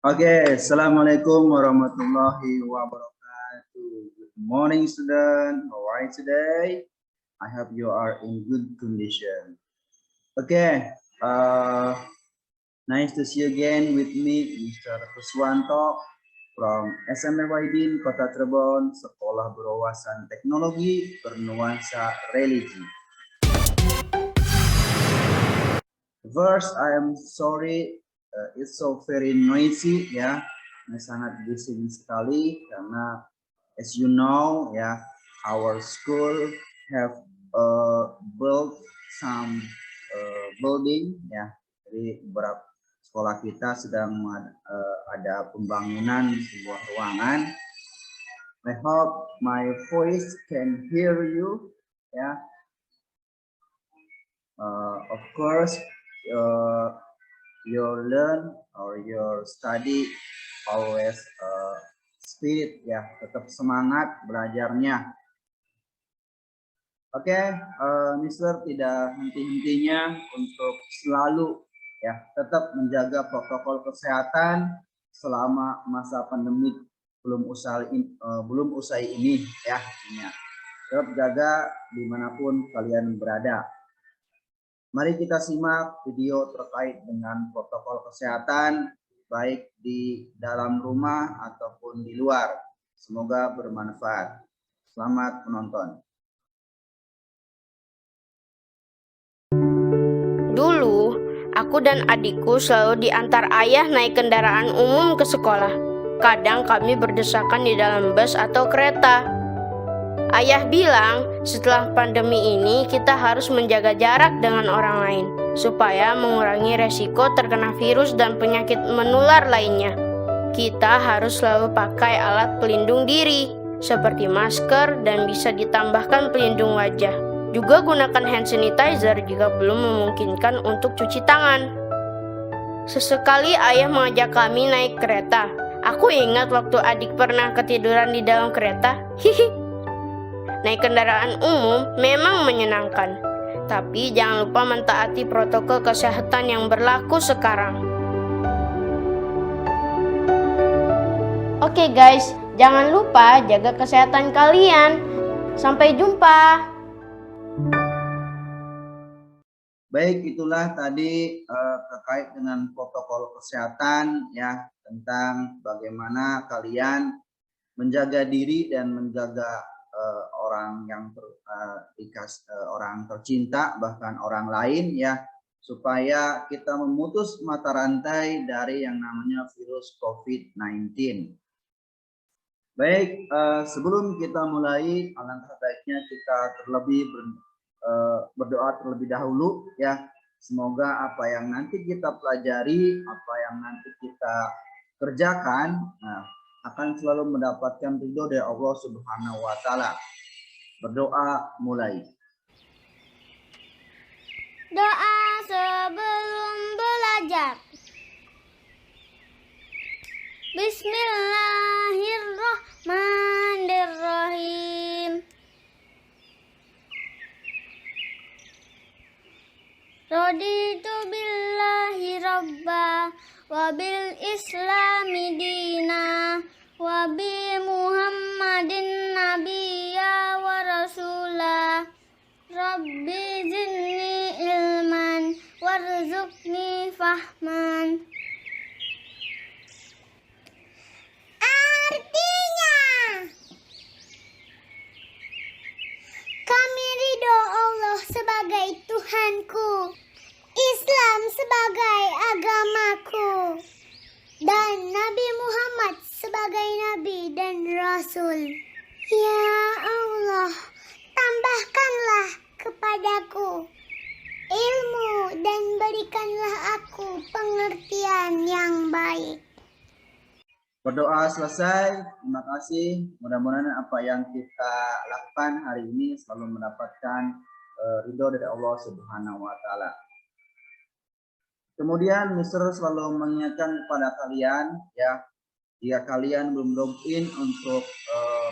Okay, Assalamualaikum warahmatullahi wabarakatuh. Good morning, student. How are you today? I hope you are in good condition. Okay, nice to see you again with me, Mr. Kuswanto from SMA Waidin, Kota Cirebon, Sekolah Berwawasan Teknologi Bernuansa Religi. First, I am sorry, it's so very noisy ya, sangat bising sekali karena as you know ya, our school have built some building ya, jadi beberapa sekolah kita sedang ada pembangunan sebuah ruangan. I hope my voice can hear you ya. Of course, your learn or your study always spirit ya, tetap semangat belajarnya. Oke, Mister tidak henti-hentinya untuk selalu ya tetap menjaga protokol kesehatan selama masa pandemi belum usai ini ya. Tetap jaga dimanapun kalian berada. Mari kita simak video terkait dengan protokol kesehatan baik di dalam rumah ataupun di luar. Semoga bermanfaat. Selamat menonton. Dulu, aku dan adikku selalu diantar ayah naik kendaraan umum ke sekolah. Kadang kami berdesakan di dalam bus atau kereta. Ayah bilang, setelah pandemi ini kita harus menjaga jarak dengan orang lain, supaya mengurangi resiko terkena virus dan penyakit menular lainnya. Kita harus selalu pakai alat pelindung diri, seperti masker dan bisa ditambahkan pelindung wajah. Juga gunakan hand sanitizer jika belum memungkinkan untuk cuci tangan. Sesekali ayah mengajak kami naik kereta. Aku ingat waktu adik pernah ketiduran di dalam kereta. Hihi. Naik kendaraan umum memang menyenangkan, tapi jangan lupa mentaati protokol kesehatan yang berlaku sekarang. Oke guys, jangan lupa jaga kesehatan kalian. Sampai jumpa. Baik, itulah tadi terkait dengan protokol kesehatan ya, tentang bagaimana kalian menjaga diri dan menjaga orang yang orang tercinta, bahkan orang lain ya, supaya kita memutus mata rantai dari yang namanya virus COVID-19. Baik, sebelum kita mulai, alangkah baiknya kita terlebih berdoa terlebih dahulu ya. Semoga apa yang nanti kita pelajari, apa yang nanti kita kerjakan, akan selalu mendapatkan ridho dari Allah Subhanahu wa Ta'ala. Berdoa mulai. Doa sebelum belajar. Bismillahirrahmanirrahim. Raditu billahi rabba wa bil islami dina wa bi muhammadin nabiyya wa rasula. Rabbi zidni ilman warzuqni fahman. Artinya, kami ridho Allah sebagai Tuhanku, Islam sebagai agamaku, dan Nabi Muhammad sebagai Nabi dan Rasul. Ya Allah, tambahkanlah kepadaku ilmu dan berikanlah aku pengertian yang baik. Berdoa selesai. Terima kasih. Mudah-mudahan apa yang kita lakukan hari ini selalu mendapatkan ridho dari Allah Subhanahu wa Ta'ala. Kemudian Mister selalu mengingatkan kepada kalian ya, jika kalian belum login untuk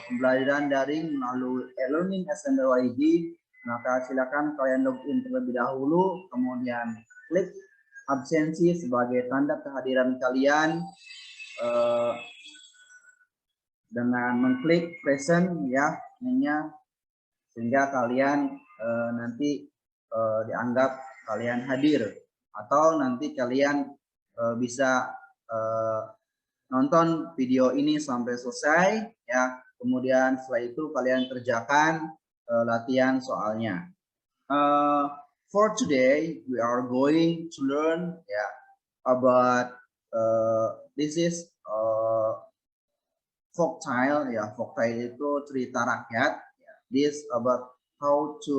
pembelajaran daring melalui e-learning SMA YD, maka silakan kalian login terlebih dahulu, kemudian klik absensi sebagai tanda kehadiran kalian. uh, dengan mengklik present ya ininya, sehingga kalian nanti dianggap kalian hadir, atau nanti kalian bisa nonton video ini sampai selesai ya, kemudian setelah itu kalian kerjakan latihan soalnya. For today we are going to learn about this is folktale ya. Folktale itu cerita rakyat ya. This about how to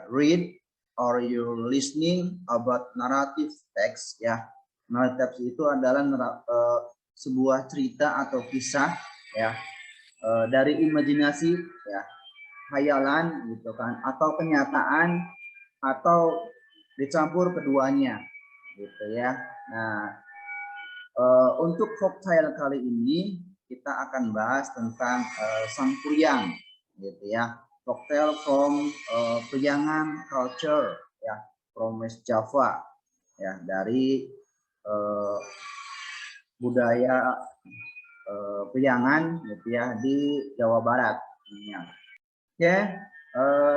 read or you're listening about narrative text ya. Narrative itu adalah sebuah cerita atau kisah ya, dari imajinasi ya, khayalan gitu kan, atau kenyataan, atau dicampur keduanya gitu ya. Nah, untuk folktale kali ini kita akan bahas tentang Sang Kuryang gitu ya. Folktale from Priangan culture ya, from West Java ya, dari budaya Priangan gitu ya di Jawa Barat ya. Oke,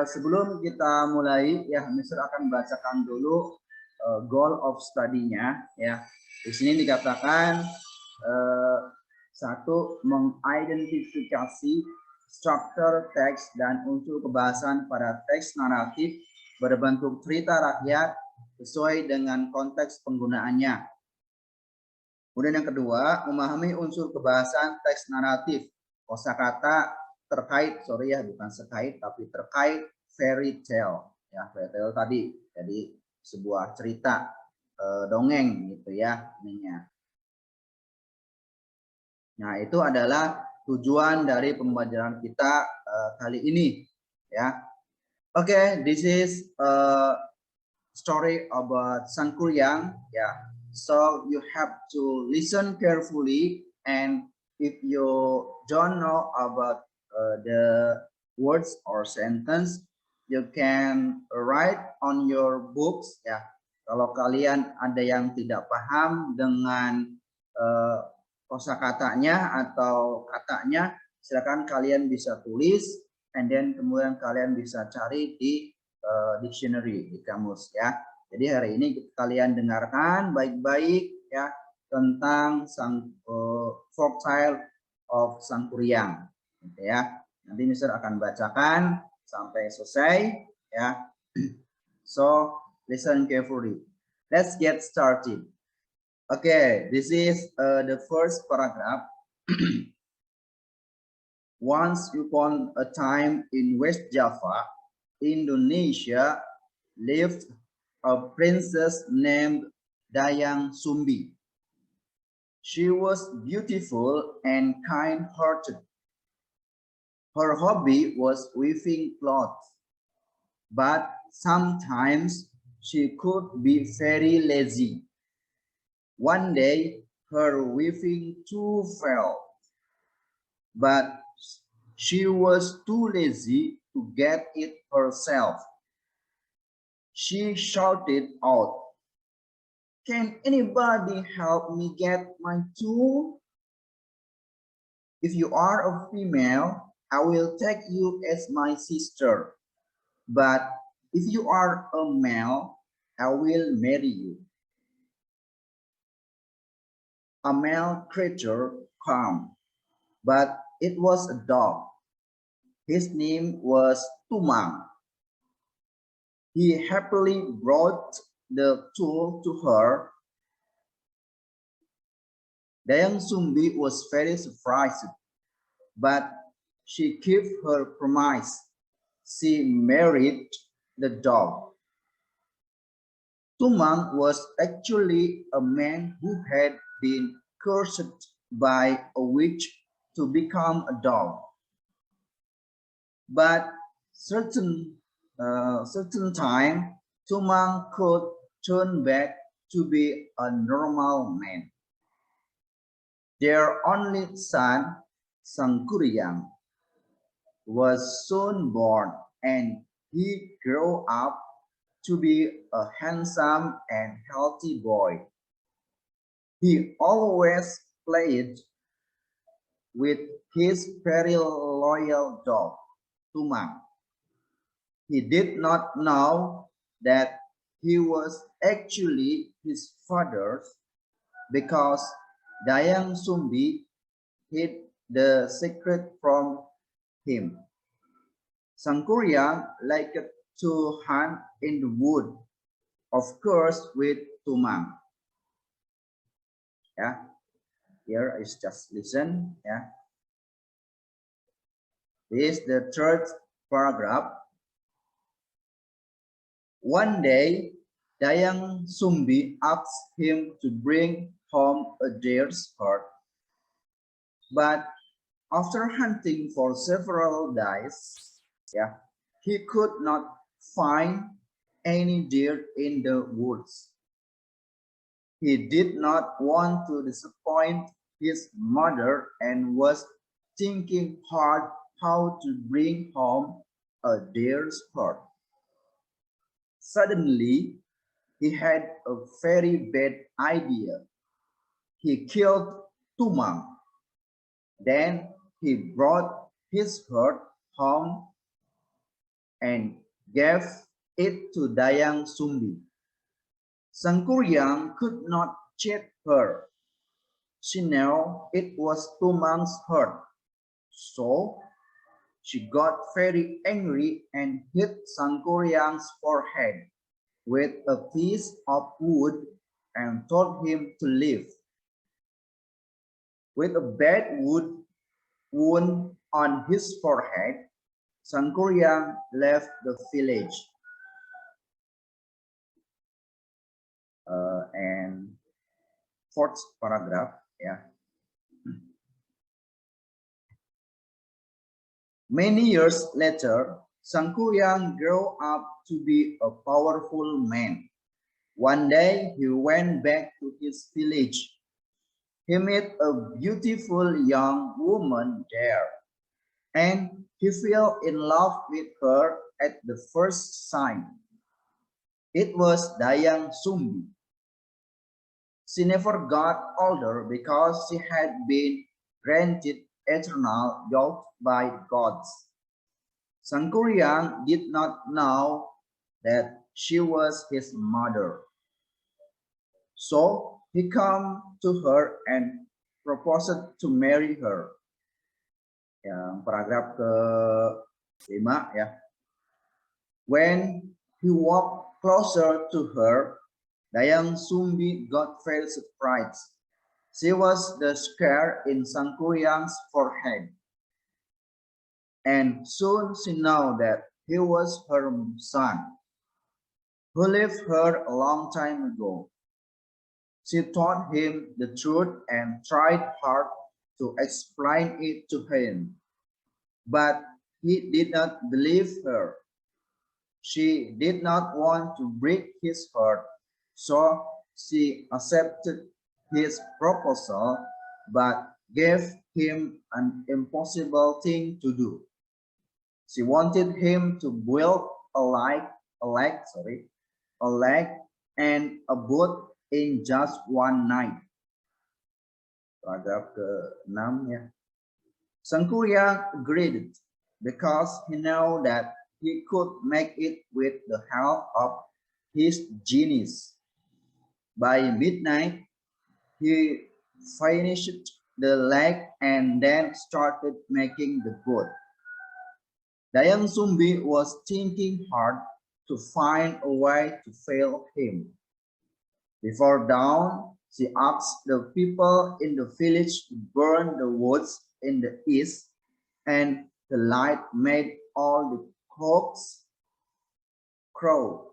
sebelum kita mulai ya, Mister akan bacakan dulu goal of study-nya ya. Di sini dikatakan satu, mengidentifikasi struktur teks dan unsur kebahasan pada teks naratif berbentuk cerita rakyat sesuai dengan konteks penggunaannya. Kemudian yang kedua, memahami unsur kebahasan teks naratif, kosakata terkait, bukan sekait tapi terkait fairy tale ya, fairy tale tadi, jadi sebuah cerita dongeng gitu ya ininya. Nah, itu adalah tujuan dari pembelajaran kita kali ini ya. Oke, this is a story about Sang Kuryang ya. So you have to listen carefully, and if you don't know about the words or sentence, you can write on your books ya. Kalau kalian ada yang tidak paham dengan kosakatanya atau katanya, silakan kalian bisa tulis, and then kemudian kalian bisa cari di dictionary, di kamus ya. Jadi hari ini kalian dengarkan baik-baik ya tentang sang folktale of Sang Kuryang gitu ya. Nanti Mister akan bacakan sampai selesai ya. So listen carefully. Let's get started. Okay, this is the first paragraph. Once upon a time in West Java, Indonesia, lived a princess named Dayang Sumbi. She was beautiful and kind-hearted. Her hobby was weaving cloth, but sometimes she could be very lazy. One day, her weaving tool fell, but she was too lazy to get it herself. She shouted out, "Can anybody help me get my tool? If you are a female, I will take you as my sister. But if you are a male, I will marry you." A male creature came, but it was a dog. His name was Tumang. He happily brought the tool to her. Dayang Sumbi was very surprised, but she kept her promise. She married the dog. Tumang was actually a man who had been cursed by a witch to become a dog. But certain time, Tumang could turn back to be a normal man. Their only son, Sang Kuryang, was soon born, and he grew up to be a handsome and healthy boy. He always played with his very loyal dog, Tumang. He did not know that he was actually his father's because Dayang Sumbi hid the secret from him. Sangkuriang liked to hunt in the wood, of course with Tumang. Yeah, here is just listen. Yeah, this is the third paragraph. One day, Dayang Sumbi asked him to bring home a deer's heart, but after hunting for several days, yeah, he could not find any deer in the woods. He did not want to disappoint his mother and was thinking hard how to bring home a deer's heart. Suddenly, he had a very bad idea. He killed Tumang. Then he brought his herd home and gave it to Dayang Sumbi. Sangkuriang could not check her. She knew it was Tumang's herd. So she got very angry and hit Sangkuriang's forehead with a piece of wood and told him to leave. With a bad wound on his forehead, Sangkuriang left the village. And fourth paragraph, yeah. Many years later, Sangkuriang grew up to be a powerful man. One day, he went back to his village. He met a beautiful young woman there, and he fell in love with her at the first sight. It was Dayang Sumbi. She never got older because she had been granted eternal youth by gods. Sangkuriang did not know that she was his mother. So he came to her and proposed to marry her. Yang paragraf ke-5 ya. When he walked closer to her, Dayang Sumbi got very surprised. She was the scar in Sangkuriang's forehead. And soon she knew that he was her son, who left her a long time ago. She told him the truth and tried hard to explain it to him, but he did not believe her. She did not want to break his heart, so she accepted his proposal, but gave him an impossible thing to do. She wanted him to build a leg and a boat in just one night. Paragraf ke-6 ya. Sangkuriang agreed because he knew that he could make it with the help of his genius. By midnight, he finished the leg and then started making the boat. Dayang Sumbi was thinking hard to find a way to fail him. Before dawn, she asked the people in the village to burn the woods in the east, and the light made all the cocks crow.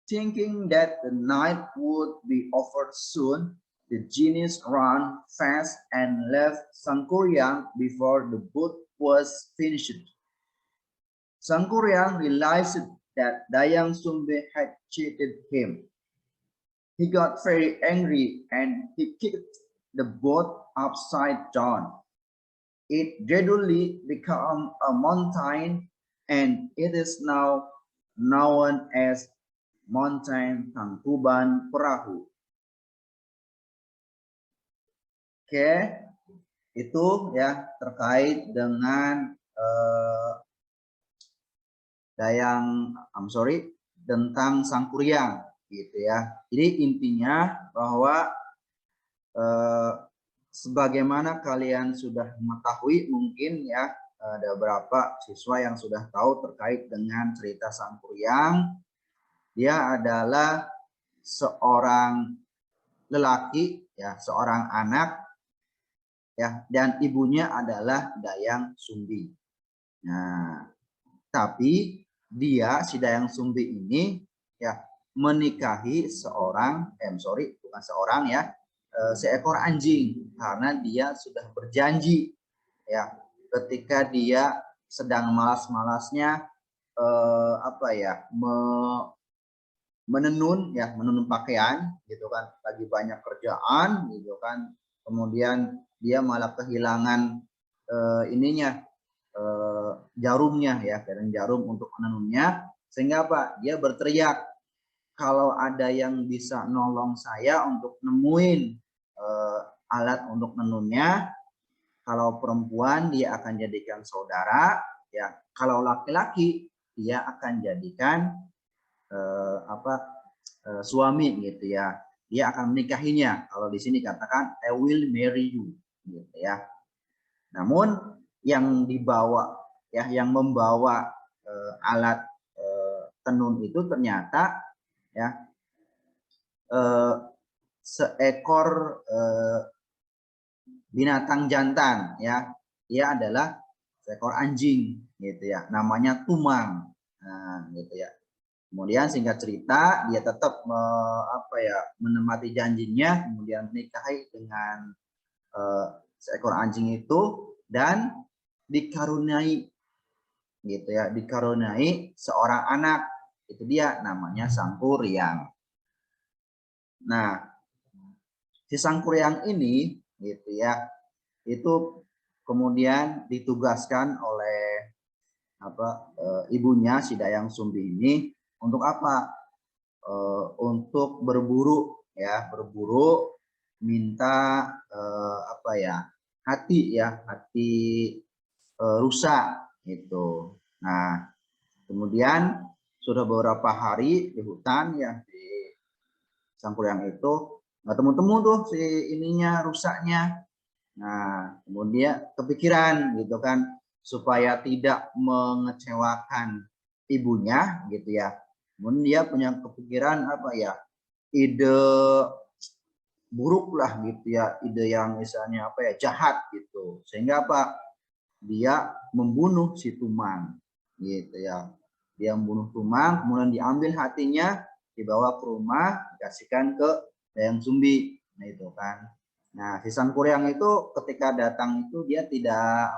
Thinking that the night would be over soon, the genius ran fast and left Sangkuriang before the boat was finished. Sangkuriang realized that Dayang Sumbi had cheated him. He got very angry and he kicked the boat upside down. It gradually became a mountain, and it is now known as Mountain Tangkuban Perahu. Oke, itu ya terkait dengan tentang Sangkuriang gitu ya. Jadi intinya bahwa sebagaimana kalian sudah mengetahui mungkin ya, ada beberapa siswa yang sudah tahu terkait dengan cerita Sangkuriang. Dia adalah seorang lelaki ya, seorang anak ya, dan ibunya adalah Dayang Sumbi. Nah, tapi dia si Dayang Sumbi ini ya menikahi bukan seorang ya, seekor anjing, karena dia sudah berjanji ya ketika dia sedang malas-malasnya menenun pakaian gitu kan, lagi banyak kerjaan gitu kan, kemudian dia malah kehilangan jarumnya ya, jarum untuk menenunnya, sehingga apa, dia berteriak, kalau ada yang bisa nolong saya untuk nemuin alat untuk menenunnya, kalau perempuan dia akan jadikan saudara ya, kalau laki-laki dia akan jadikan suami gitu ya, dia akan menikahinya. Kalau di sini katakan I will marry you gitu ya. Namun yang membawa alat tenun itu ternyata ya seekor binatang jantan ya, dia adalah seekor anjing gitu ya, namanya Tumang. Nah, gitu ya. Kemudian singkat cerita dia tetap menepati janjinya, kemudian menikahi dengan seekor anjing itu, dan dikaruniai gitu ya, dikaruniai seorang anak, itu dia namanya Sangkuriang. Nah, si Sangkuriang ini gitu ya, itu kemudian ditugaskan oleh ibunya si Dayang Sumbi ini untuk apa? Untuk berburu ya, minta hati rusa gitu. Nah, kemudian sudah beberapa hari di hutan ya, di Sangkuriang itu nggak temu-temu tuh si rusaknya. Nah, kemudian kepikiran gitu kan, supaya tidak mengecewakan ibunya gitu ya. Kemudian dia punya kepikiran ide buruk lah gitu ya, ide yang misalnya jahat gitu, sehingga dia membunuh si Tumang gitu ya. Dia membunuh Tumang, kemudian diambil hatinya, dibawa ke rumah, dikasihkan ke Dayang Sumbi. Nah itu kan. Nah si Sangkuriang itu ketika datang itu dia tidak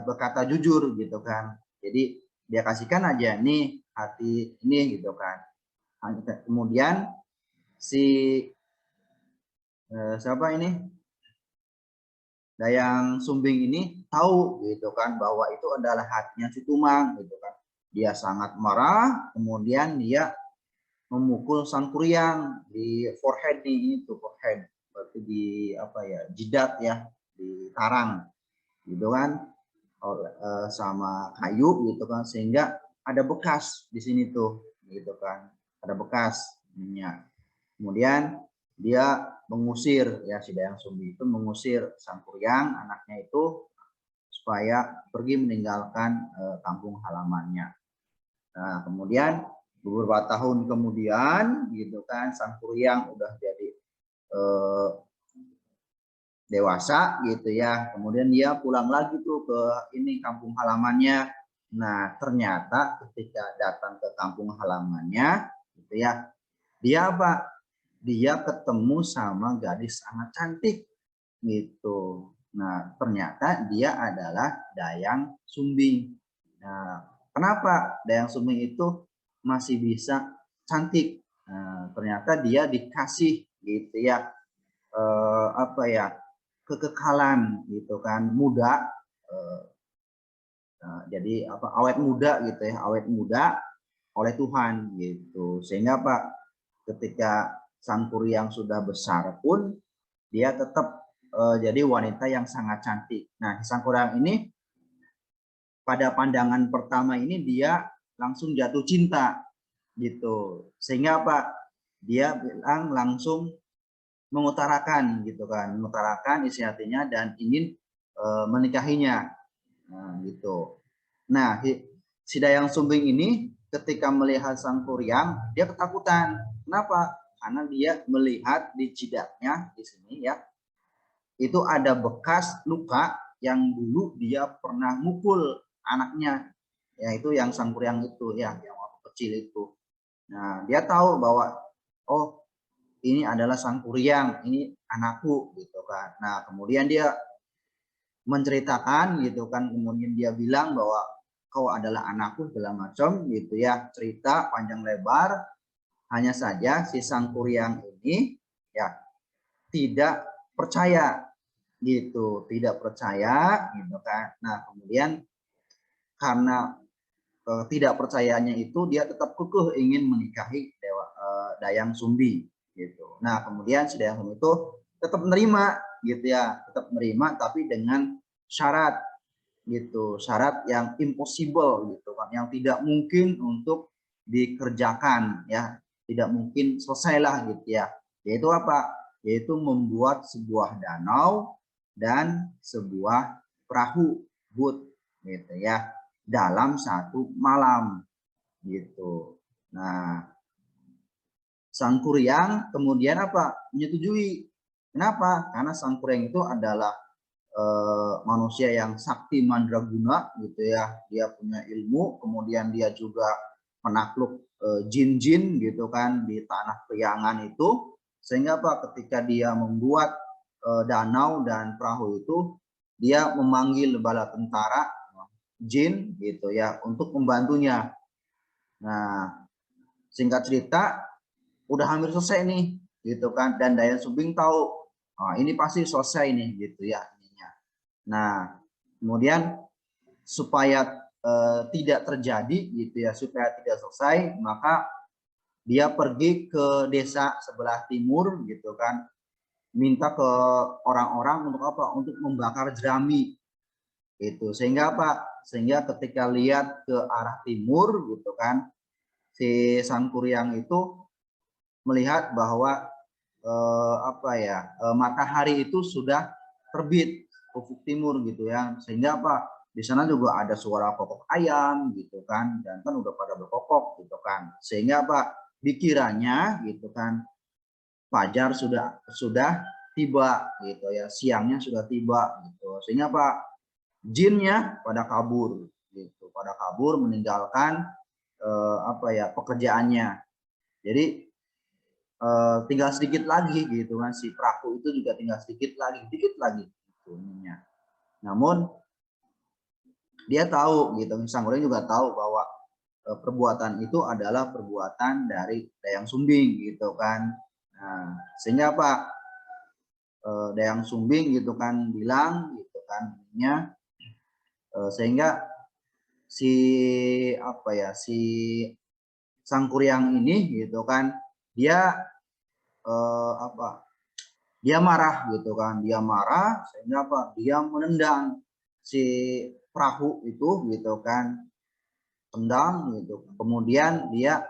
berkata jujur gitu kan. Jadi dia kasihkan aja nih hati ini gitu kan. Kemudian si Dayang Sumbing ini tahu gitu kan, bahwa itu adalah hatinya si Tumang gitu kan. Dia sangat marah, kemudian dia memukul Sangkuriang di forehead, forehead berarti di jidat ya, di tarang gitu kan, sama kayu gitu kan, sehingga ada bekas di sini tuh gitu kan, ada bekas minyak. Kemudian dia mengusir ya, si Dayang Sumbi itu mengusir Sangkuriang anaknya itu supaya pergi meninggalkan kampung halamannya. Nah, kemudian beberapa tahun kemudian gitu kan, Sangkuriang udah jadi dewasa gitu ya. Kemudian dia pulang lagi tuh ke kampung halamannya. Nah, ternyata ketika datang ke kampung halamannya gitu ya, dia ketemu sama gadis sangat cantik gitu. Nah, ternyata dia adalah Dayang Sumbing. Nah, kenapa Dayang Sumbing itu masih bisa cantik? Nah, ternyata dia dikasih gitu ya, kekekalan gitu kan, muda. Jadi awet muda gitu ya, awet muda oleh Tuhan gitu. Sehingga ketika Sangkuriang sudah besar pun dia tetap jadi wanita yang sangat cantik. Nah, Sang Kuryang ini pada pandangan pertama ini dia langsung jatuh cinta gitu. Sehingga apa? Dia bilang langsung mengutarakan gitu kan, mengutarakan isi hatinya dan ingin menikahinya. Nah, gitu. Nah, si Dayang Sumbing ini ketika melihat Sang Kuryang, dia ketakutan. Kenapa? Karena dia melihat di jidatnya di sini ya, itu ada bekas luka yang dulu dia pernah mukul anaknya, yaitu yang Sang Kuryang itu ya, yang waktu kecil itu. Nah, dia tahu bahwa oh ini adalah Sang Kuryang, ini anakku gitu kan. Nah, kemudian dia menceritakan gitu kan, kemudian dia bilang bahwa kau adalah anakku segala macam gitu ya, cerita panjang lebar. Hanya saja si Sang Kuryang ini ya tidak percaya gitu, tidak percaya gitu kan. Nah, kemudian karena tidak percayanya itu dia tetap kekeh ingin menikahi Dayang Sumbi gitu. Nah, kemudian si Dayang Sumbi itu tetap menerima gitu ya, tetap menerima tapi dengan syarat gitu, syarat yang impossible gitu kan, yang tidak mungkin untuk dikerjakan ya, tidak mungkin selesailah gitu ya. Yaitu apa? Yaitu membuat sebuah danau dan sebuah perahu boat gitu ya, dalam satu malam gitu. Nah, Sang Kuryang kemudian apa? Menyetujui. Kenapa? Karena Sang Kuryang itu adalah manusia yang sakti mandraguna gitu ya. Dia punya ilmu, kemudian dia juga menakluk jin-jin gitu kan di tanah Priangan itu. Sehingga apa? Ketika dia membuat danau dan perahu itu, dia memanggil bala tentara jin gitu ya untuk membantunya. Nah, singkat cerita udah hampir selesai nih gitu kan, dan Dayang Sumbing tahu ini pasti selesai nih gitu ya ininya. Nah, kemudian supaya tidak terjadi gitu ya, supaya tidak selesai, maka dia pergi ke desa sebelah timur gitu kan, minta ke orang-orang untuk apa? Untuk membakar jerami itu. Sehingga apa? Sehingga ketika lihat ke arah timur gitu kan, si Sang Kuryang itu melihat bahwa matahari itu sudah terbit ufuk timur gitu ya. Sehingga apa? Di sana juga ada suara kokok ayam gitu kan, dan kan udah pada berkokok gitu kan. Sehingga apa? Dikiranya gitu kan fajar sudah tiba gitu ya, siangnya sudah tiba gitu. Sehingga apa? Jinnya pada kabur gitu, pada kabur meninggalkan pekerjaannya. Jadi tinggal sedikit lagi gitu kan, si perahu itu juga tinggal sedikit lagi gitu ininya. Namun dia tahu gitu, Sang Kuryang juga tahu bahwa perbuatan itu adalah perbuatan dari Dayang Sumbing gitu kan. Nah, sehingga apa? Dayang Sumbing gitu kan bilang gitu kan ininya, sehingga si Sang Kuryang ini gitu kan dia dia marah gitu kan, dia marah sehingga apa? Dia menendang si perahu itu gitu kan, tendang gitu. Kemudian dia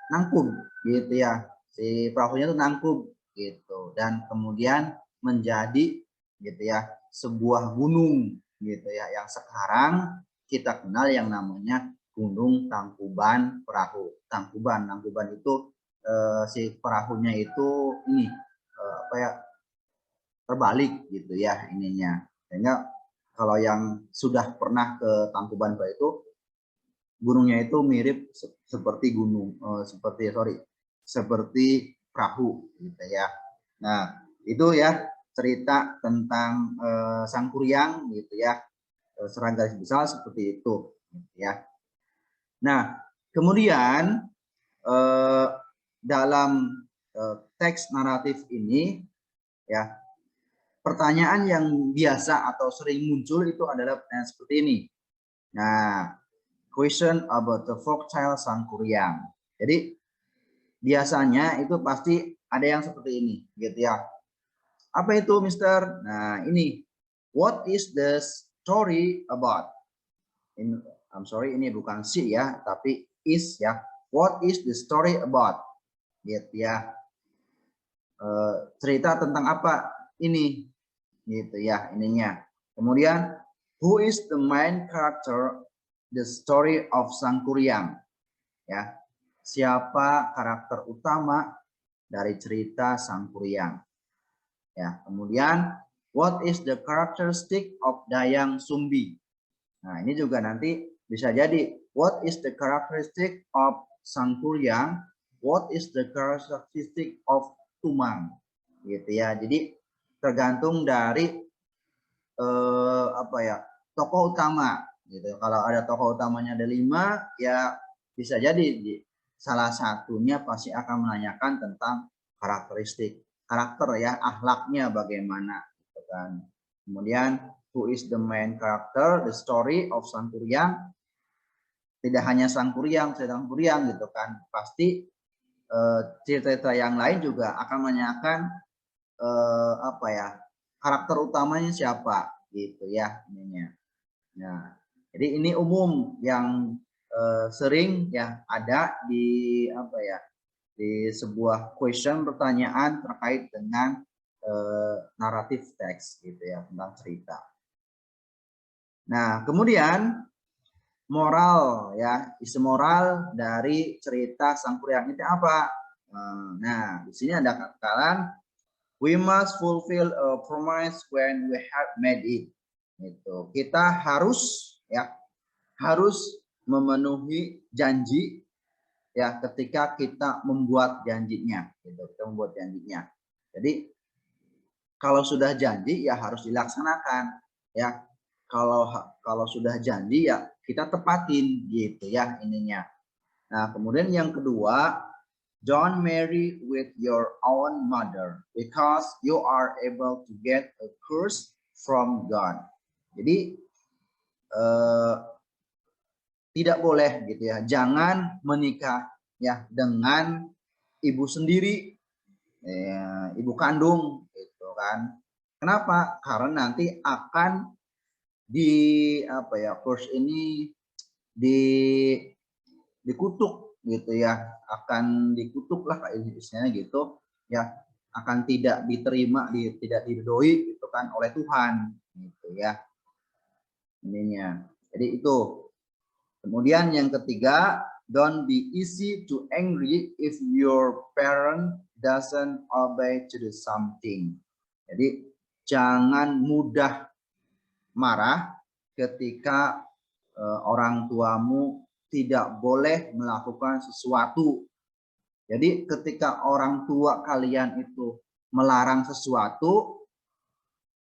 nangkub gitu ya, si perahunya itu nangkub gitu, dan kemudian menjadi gitu ya sebuah gunung gitu ya, yang sekarang kita kenal yang namanya Gunung Tangkuban Perahu. Tangkuban itu si perahunya itu ini terbalik gitu ya ininya. Sehingga kalau yang sudah pernah ke Tangkuban Perahu itu, gunungnya itu mirip seperti seperti perahu gitu ya. Nah, itu ya cerita tentang Sang Kuryang gitu ya. Secara garis besar seperti itu gitu ya. Nah, kemudian dalam teks naratif ini ya, pertanyaan yang biasa atau sering muncul itu adalah pertanyaan seperti ini. Nah, question about the folktale Sang Kuryang. Jadi biasanya itu pasti ada yang seperti ini, gitu ya. Apa itu, Mister? Nah, ini. What is the story about? I'm sorry, ini bukan si ya, tapi is ya. What is the story about? Gitu ya. Cerita tentang apa ini? Gitu ya, ininya. Kemudian, who is the main character the story of Sangkuriang? Ya. Siapa karakter utama dari cerita Sangkuriang? Ya, kemudian what is the characteristic of Dayang Sumbi? Nah, ini juga nanti bisa jadi what is the characteristic of Sangkuriang? What is the characteristic of Tumang? Gitu ya. Jadi tergantung dari apa ya, tokoh utama gitu. Kalau ada tokoh utamanya ada 5, ya bisa jadi salah satunya pasti akan menanyakan tentang karakteristik karakter ya, akhlaknya bagaimana gitu kan. Kemudian who is the main character, the story of Sangkuriang. Tidak hanya Sangkuriang, cerita Sangkuriang gitu kan. Pasti cerita-cerita yang lain juga akan menanyakan apa ya, karakter utamanya siapa gitu ya ininya. Nah, jadi ini umum yang sering ya ada di apa ya, di sebuah question, pertanyaan terkait dengan naratif teks gitu ya, tentang cerita. Nah, kemudian moral ya, isi moral dari cerita Sangkuriang itu apa? Nah, di sini ada kata-kata we must fulfill a promise when we have made it. Itu kita harus ya, harus memenuhi janji ya ketika kita membuat janjinya gitu. Kita membuat janjinya. Jadi kalau sudah janji ya harus dilaksanakan ya. Kalau sudah janji ya kita tepatin gitu ya ininya. Nah, kemudian yang kedua, don't marry with your own mother because you are able to get a curse from God. Jadi tidak boleh gitu ya, jangan menikah ya dengan ibu sendiri, ibu kandung gitu kan. Kenapa? Karena nanti akan di apa ya, curse ini dikutuk gitu ya, akan dikutuk lah istilahnya gitu ya, akan tidak diterima, tidak diridhoi gitu kan oleh Tuhan gitu ya ininya. Jadi itu. Kemudian yang ketiga, don't be easy to angry if your parent doesn't obey to do something. Jadi jangan mudah marah ketika orang tuamu tidak boleh melakukan sesuatu. Jadi ketika orang tua kalian itu melarang sesuatu,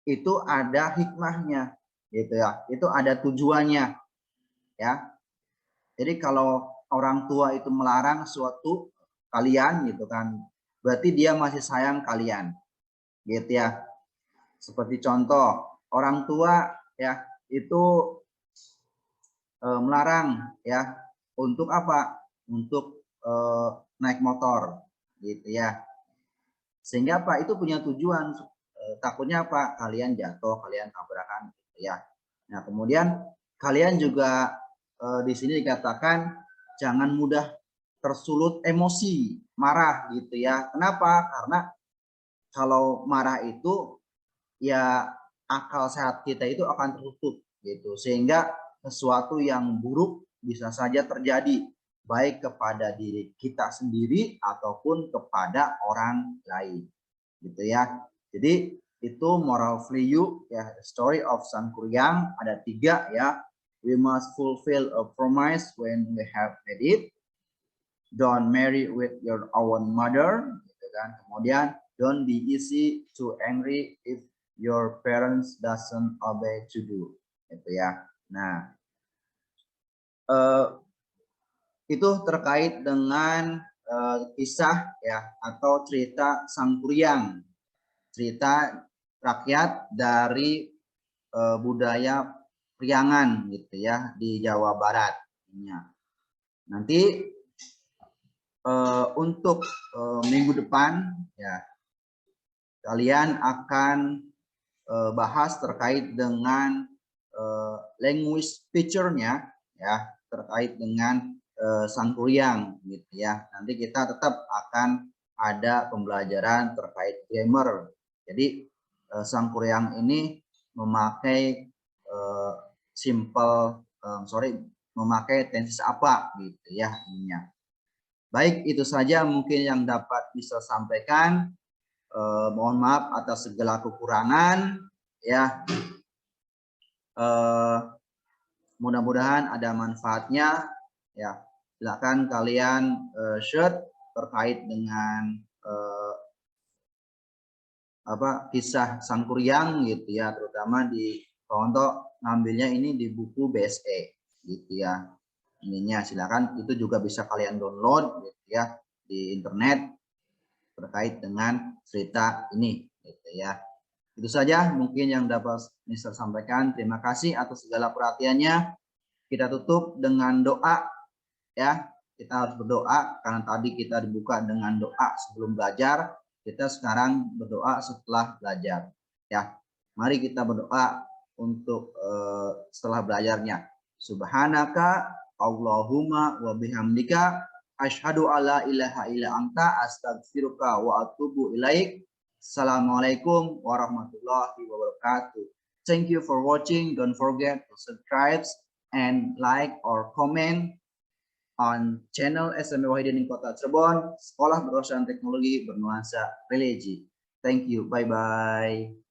itu ada hikmahnya gitu ya. Itu ada tujuannya ya. Jadi kalau orang tua itu melarang sesuatu kalian gitu kan, berarti dia masih sayang kalian gitu ya. Seperti contoh, orang tua ya itu melarang ya untuk apa? Untuk naik motor gitu ya. Sehingga apa? Itu punya tujuan, takutnya apa? Kalian jatuh, kalian tabrakan gitu ya. Nah, kemudian kalian juga di sini dikatakan jangan mudah tersulut emosi, marah gitu ya. Kenapa? Karena kalau marah itu ya akal sehat kita itu akan tertutup gitu, sehingga sesuatu yang buruk bisa saja terjadi baik kepada diri kita sendiri ataupun kepada orang lain gitu ya. Jadi itu moral value ya, story of Sangkuriang ada 3 ya. We must fulfill a promise when we have made it. Don't marry with your own mother gitu kan. Kemudian don't be easy to angry if your parents doesn't obey to do gitu ya. Nah, itu terkait dengan kisah ya atau cerita Sangkuriang, cerita rakyat dari budaya Priangan gitu ya di Jawa Barat. Nanti untuk minggu depan ya kalian akan bahas terkait dengan language feature-nya ya, terkait dengan Sangkuriang gitu ya. Nanti kita tetap akan ada pembelajaran terkait grammar. Jadi Sangkuriang ini memakai memakai tenses apa gitu ya ininya. Baik, itu saja mungkin yang dapat bisa sampaikan. Mohon maaf atas segala kekurangan ya. Mudah-mudahan ada manfaatnya ya. Silakan kalian share terkait dengan kisah Sangkuriang gitu ya, terutama di contoh ngambilnya ini di buku BSE gitu ya. Ininya silakan, itu juga bisa kalian download gitu ya di internet terkait dengan cerita ini gitu ya. Itu saja mungkin yang dapat Mister sampaikan. Terima kasih atas segala perhatiannya. Kita tutup dengan doa ya. Kita harus berdoa karena tadi kita dibuka dengan doa sebelum belajar. Kita sekarang berdoa setelah belajar ya. Mari kita berdoa untuk setelah belajarnya. Subhanaka Allahumma wa bihamdika asyhadu alla ilaha illa anta astaghfiruka wa atubu ilaik. Assalamualaikum warahmatullahi wabarakatuh. Thank you for watching. Don't forget to subscribe and like or comment on channel SMP Wahidin Kota Cirebon, Sekolah Berwawasan Teknologi Bernuansa Religi. Thank you. Bye-bye.